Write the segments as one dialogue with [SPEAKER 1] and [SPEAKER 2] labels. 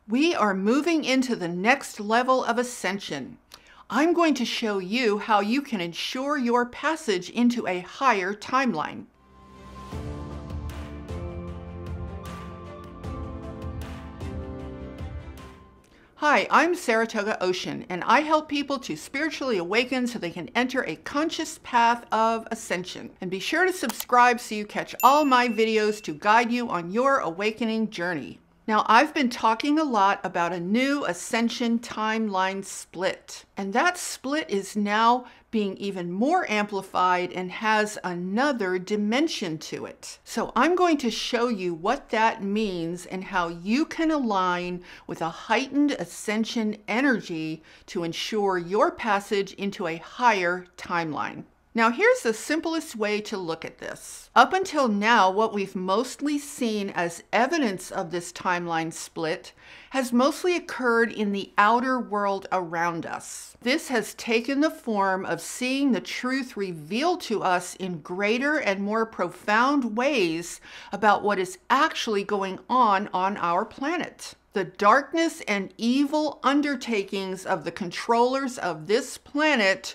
[SPEAKER 1] We are moving into the next level of ascension. I'm going to show you how you can ensure your passage into a higher timeline. Hi, I'm Saratoga Ocean, and I help people to spiritually awaken so they can enter a conscious path of ascension. And be sure to subscribe so you catch all my videos to guide you on your awakening journey. Now, I've been talking a lot about a new ascension timeline split, and that split is now being even more amplified and has another dimension to it. So I'm going to show you what that means and how you can align with a heightened ascension energy to ensure your passage into a higher timeline. Now, here's the simplest way to look at this. Up until now, what we've mostly seen as evidence of this timeline split has mostly occurred in the outer world around us. This has taken the form of seeing the truth revealed to us in greater and more profound ways about what is actually going on our planet. The darkness and evil undertakings of the controllers of this planet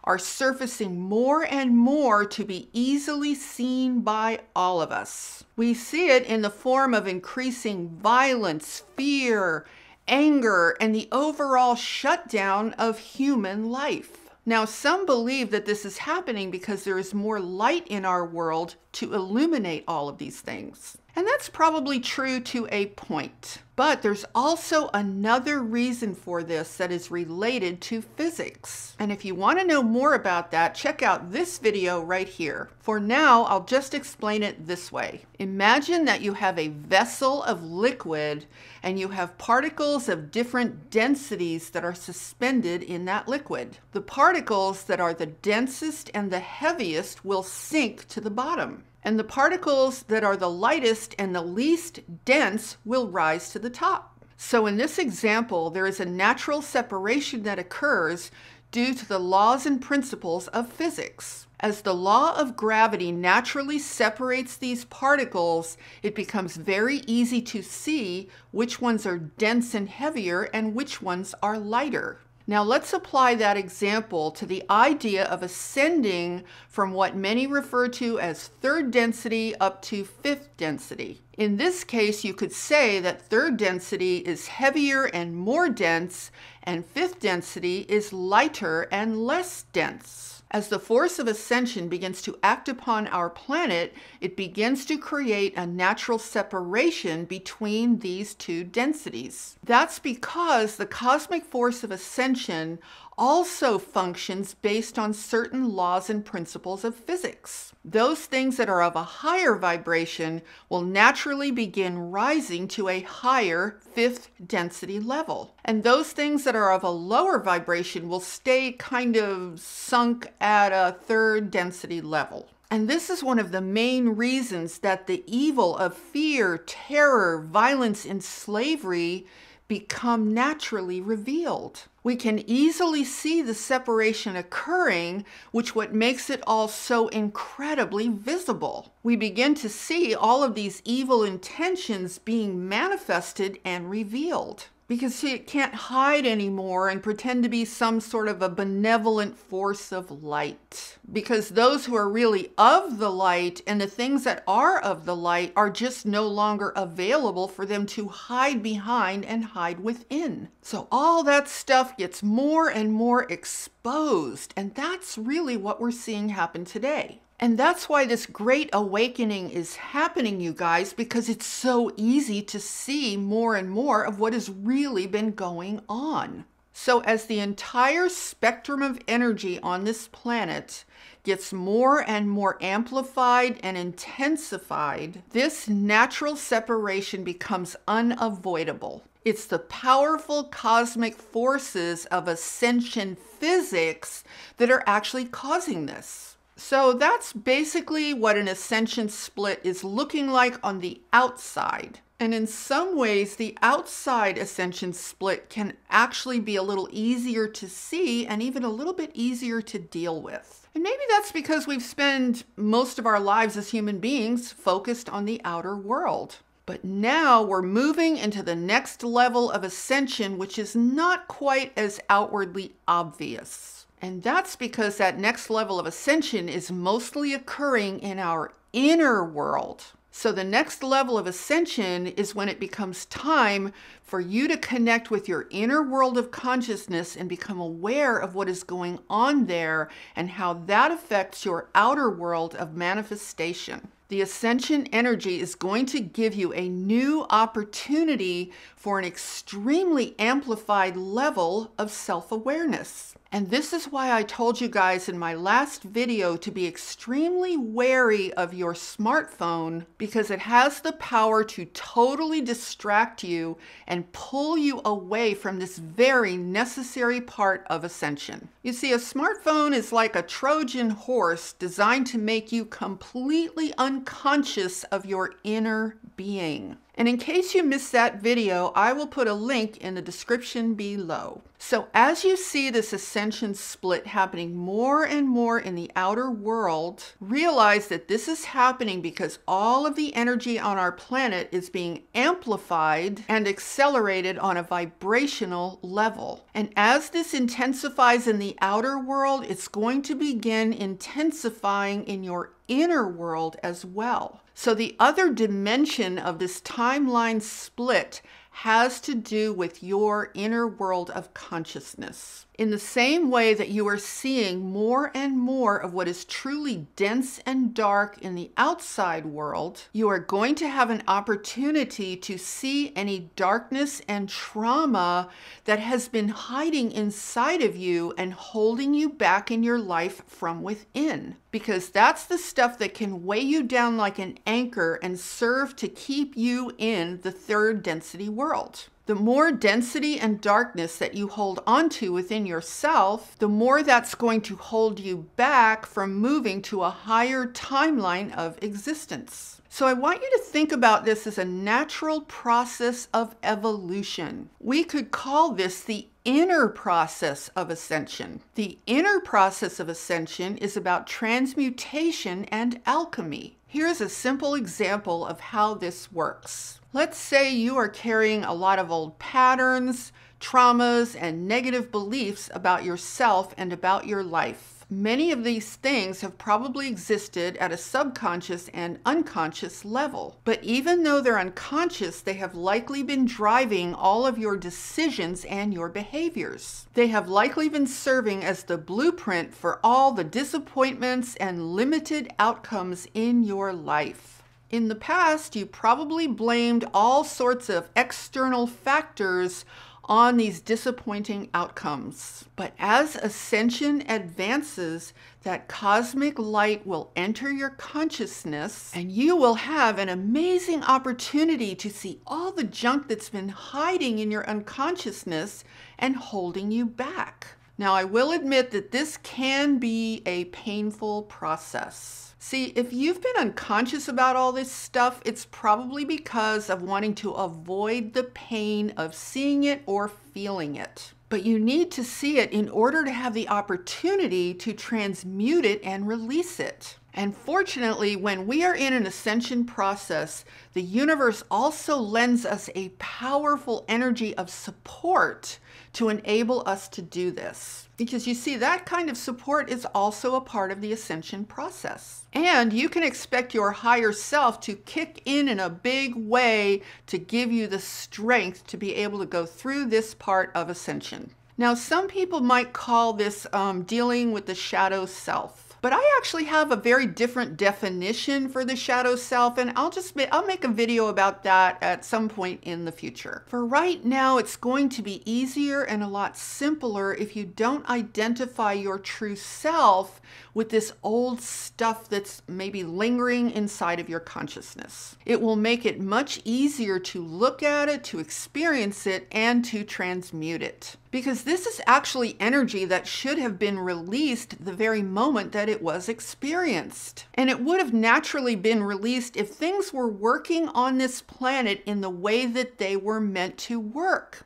[SPEAKER 1] are surfacing more and more to be easily seen by all of us. We see it in the form of increasing violence, fear, anger, and the overall shutdown of human life. Now, some believe that this is happening because there is more light in our world to illuminate all of these things. And that's probably true to a point. But there's also another reason for this that is related to physics. And if you want to know more about that, check out this video right here. For now, I'll just explain it this way. Imagine that you have a vessel of liquid and you have particles of different densities that are suspended in that liquid. The particles that are the densest and the heaviest will sink to the bottom. And the particles that are the lightest and the least dense will rise to the top. So in this example, there is a natural separation that occurs due to the laws and principles of physics. As the law of gravity naturally separates these particles, it becomes very easy to see which ones are dense and heavier and which ones are lighter. Now let's apply that example to the idea of ascending from what many refer to as third density up to fifth density. In this case, you could say that third density is heavier and more dense, and fifth density is lighter and less dense. As the force of ascension begins to act upon our planet, it begins to create a natural separation between these two densities. That's because the cosmic force of ascension also functions based on certain laws and principles of physics. Those things that are of a higher vibration will naturally begin rising to a higher fifth density level. And those things that are of a lower vibration will stay kind of sunk at a third density level. And this is one of the main reasons that the evil of fear, terror, violence, and slavery become naturally revealed. We can easily see the separation occurring, which what makes it all so incredibly visible. We begin to see all of these evil intentions being manifested and revealed. Because see, it can't hide anymore and pretend to be some sort of a benevolent force of light. Because those who are really of the light and the things that are of the light are just no longer available for them to hide behind and hide within. So all that stuff gets more and more exposed, and that's really what we're seeing happen today. And that's why this great awakening is happening, you guys, because it's so easy to see more and more of what has really been going on. So as the entire spectrum of energy on this planet gets more and more amplified and intensified, this natural separation becomes unavoidable. It's the powerful cosmic forces of ascension physics that are actually causing this. So that's basically what an ascension split is looking like on the outside. And in some ways, the outside ascension split can actually be a little easier to see and even a little bit easier to deal with. And maybe that's because we've spent most of our lives as human beings focused on the outer world. But now we're moving into the next level of ascension, which is not quite as outwardly obvious. And that's because that next level of ascension is mostly occurring in our inner world. So the next level of ascension is when it becomes time for you to connect with your inner world of consciousness and become aware of what is going on there and how that affects your outer world of manifestation. The ascension energy is going to give you a new opportunity for an extremely amplified level of self-awareness. And this is why I told you guys in my last video to be extremely wary of your smartphone, because it has the power to totally distract you and pull you away from this very necessary part of ascension. You see, a smartphone is like a Trojan horse designed to make you completely unconscious of your inner being. And in case you missed that video, I will put a link in the description below. So as you see this ascension split happening more and more in the outer world, realize that this is happening because all of the energy on our planet is being amplified and accelerated on a vibrational level. And as this intensifies in the outer world, it's going to begin intensifying in your inner world as well. So the other dimension of this timeline split has to do with your inner world of consciousness. In the same way that you are seeing more and more of what is truly dense and dark in the outside world, you are going to have an opportunity to see any darkness and trauma that has been hiding inside of you and holding you back in your life from within. Because that's the stuff that can weigh you down like an anchor and serve to keep you in the third density world. The more density and darkness that you hold onto within yourself, the more that's going to hold you back from moving to a higher timeline of existence. So I want you to think about this as a natural process of evolution. We could call this the inner process of ascension. The inner process of ascension is about transmutation and alchemy. Here's a simple example of how this works. Let's say you are carrying a lot of old patterns, traumas, and negative beliefs about yourself and about your life. Many of these things have probably existed at a subconscious and unconscious level. But even though they're unconscious, they have likely been driving all of your decisions and your behaviors. They have likely been serving as the blueprint for all the disappointments and limited outcomes in your life. In the past, you probably blamed all sorts of external factors on these disappointing outcomes. But as ascension advances, that cosmic light will enter your consciousness, and you will have an amazing opportunity to see all the junk that's been hiding in your unconsciousness and holding you back. Now, I will admit that this can be a painful process. See, if you've been unconscious about all this stuff, it's probably because of wanting to avoid the pain of seeing it or feeling it. But you need to see it in order to have the opportunity to transmute it and release it. And fortunately, when we are in an ascension process, the universe also lends us a powerful energy of support to enable us to do this. Because you see, that kind of support is also a part of the ascension process. And you can expect your higher self to kick in a big way to give you the strength to be able to go through this part of ascension. Now, some people might call this dealing with the shadow self. But I actually have a very different definition for the shadow self, and I'll make a video about that at some point in the future. For right now, it's going to be easier and a lot simpler if you don't identify your true self with this old stuff that's maybe lingering inside of your consciousness. It will make it much easier to look at it, to experience it, and to transmute it. Because this is actually energy that should have been released the very moment that it was experienced. And it would have naturally been released if things were working on this planet in the way that they were meant to work.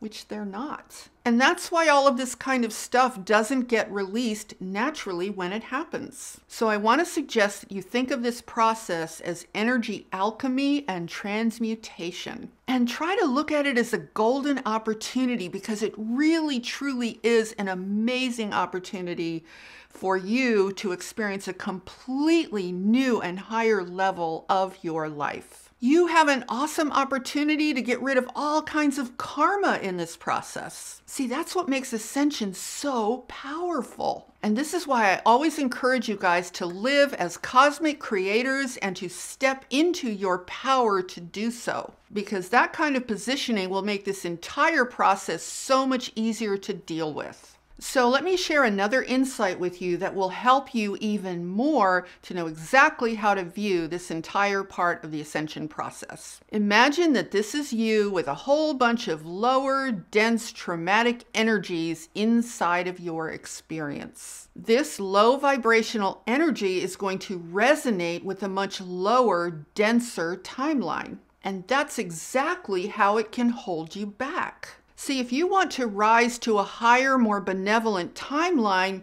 [SPEAKER 1] which they're not. And that's why all of this kind of stuff doesn't get released naturally when it happens. So I want to suggest that you think of this process as energy alchemy and transmutation. And try to look at it as a golden opportunity, because it really truly is an amazing opportunity for you to experience a completely new and higher level of your life. You have an awesome opportunity to get rid of all kinds of karma in this process. See, that's what makes Ascension so powerful. And this is why I always encourage you guys to live as cosmic creators and to step into your power to do so, because that kind of positioning will make this entire process so much easier to deal with. So let me share another insight with you that will help you even more to know exactly how to view this entire part of the Ascension process. Imagine that this is you with a whole bunch of lower, dense, traumatic energies inside of your experience. This low vibrational energy is going to resonate with a much lower, denser timeline. And that's exactly how it can hold you back. See, if you want to rise to a higher, more benevolent timeline,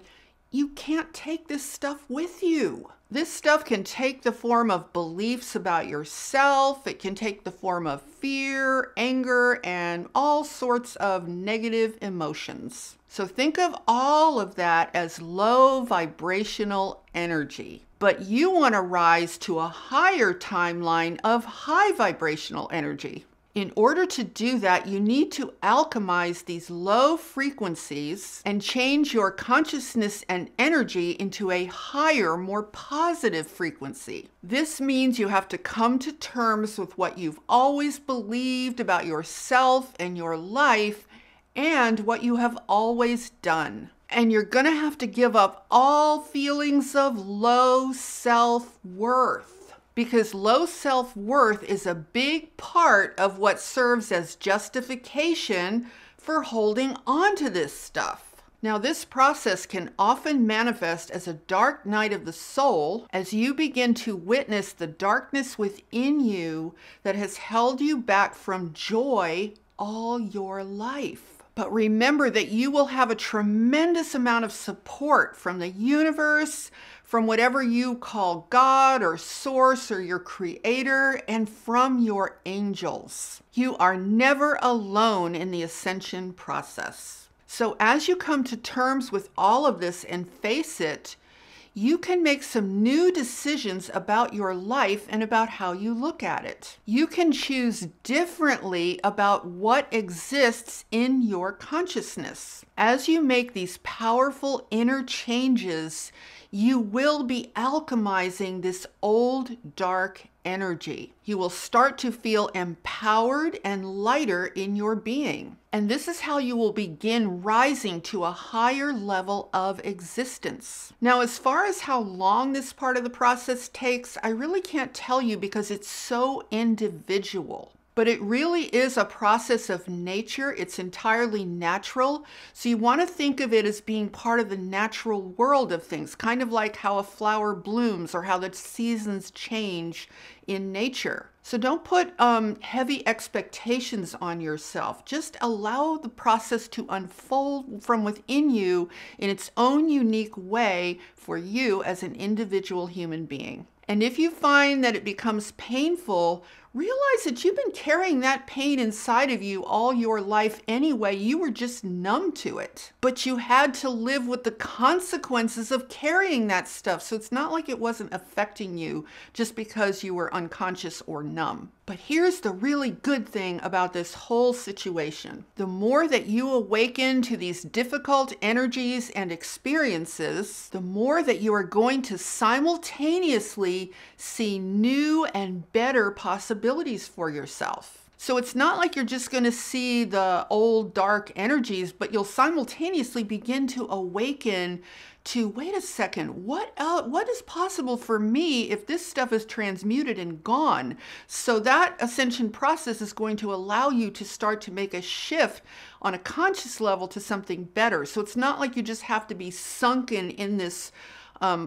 [SPEAKER 1] you can't take this stuff with you. This stuff can take the form of beliefs about yourself. It can take the form of fear, anger, and all sorts of negative emotions. So think of all of that as low vibrational energy. But you want to rise to a higher timeline of high vibrational energy. In order to do that, you need to alchemize these low frequencies and change your consciousness and energy into a higher, more positive frequency. This means you have to come to terms with what you've always believed about yourself and your life and what you have always done. And you're going to have to give up all feelings of low self-worth. Because low self-worth is a big part of what serves as justification for holding on to this stuff. Now, this process can often manifest as a dark night of the soul as you begin to witness the darkness within you that has held you back from joy all your life. But remember that you will have a tremendous amount of support from the universe, from whatever you call God or Source or your Creator, and from your angels. You are never alone in the Ascension process. So as you come to terms with all of this and face it, you can make some new decisions about your life and about how you look at it. You can choose differently about what exists in your consciousness. As you make these powerful inner changes, you will be alchemizing this old dark energy. You will start to feel empowered and lighter in your being. And this is how you will begin rising to a higher level of existence. Now, as far as how long this part of the process takes, I really can't tell you because it's so individual. But it really is a process of nature. It's entirely natural. So you want to think of it as being part of the natural world of things, kind of like how a flower blooms or how the seasons change in nature. So don't put heavy expectations on yourself. Just allow the process to unfold from within you in its own unique way for you as an individual human being. And if you find that it becomes painful, realize that you've been carrying that pain inside of you all your life anyway. You were just numb to it. But you had to live with the consequences of carrying that stuff. So it's not like it wasn't affecting you just because you were unconscious or numb. But here's the really good thing about this whole situation. The more that you awaken to these difficult energies and experiences, the more that you are going to simultaneously see new and better possibilities for yourself. So it's not like you're just going to see the old dark energies, but you'll simultaneously begin to awaken to, wait a second, what is possible for me if this stuff is transmuted and gone? So that ascension process is going to allow you to start to make a shift on a conscious level to something better. So it's not like you just have to be sunken in this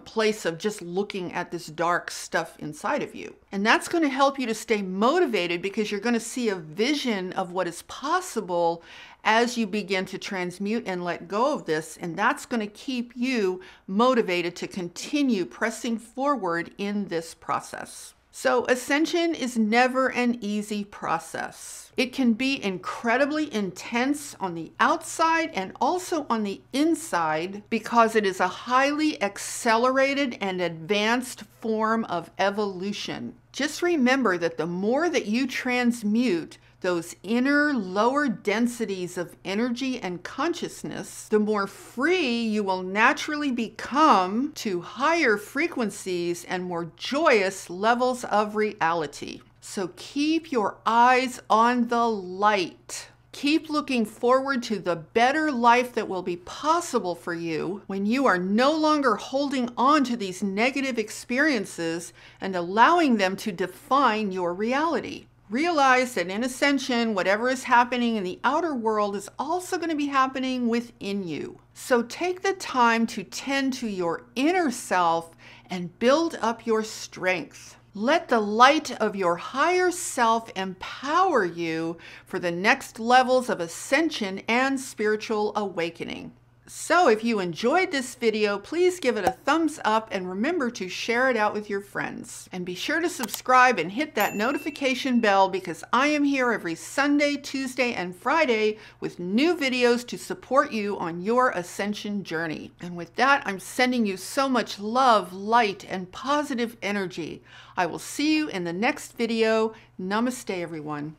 [SPEAKER 1] place of just looking at this dark stuff inside of you. And that's going to help you to stay motivated because you're going to see a vision of what is possible as you begin to transmute and let go of this. And that's going to keep you motivated to continue pressing forward in this process. So ascension is never an easy process. It can be incredibly intense on the outside and also on the inside because it is a highly accelerated and advanced form of evolution. Just remember that the more that you transmute those inner lower densities of energy and consciousness, the more free you will naturally become to higher frequencies and more joyous levels of reality. So keep your eyes on the light. Keep looking forward to the better life that will be possible for you when you are no longer holding on to these negative experiences and allowing them to define your reality. Realize that in Ascension, whatever is happening in the outer world is also going to be happening within you. So take the time to tend to your inner self and build up your strength. Let the light of your higher self empower you for the next levels of ascension and spiritual awakening. So if you enjoyed this video, please give it a thumbs up and remember to share it out with your friends. And be sure to subscribe and hit that notification bell because I am here every Sunday, Tuesday, and Friday with new videos to support you on your ascension journey. And with that, I'm sending you so much love, light, and positive energy. I will see you in the next video. Namaste, everyone.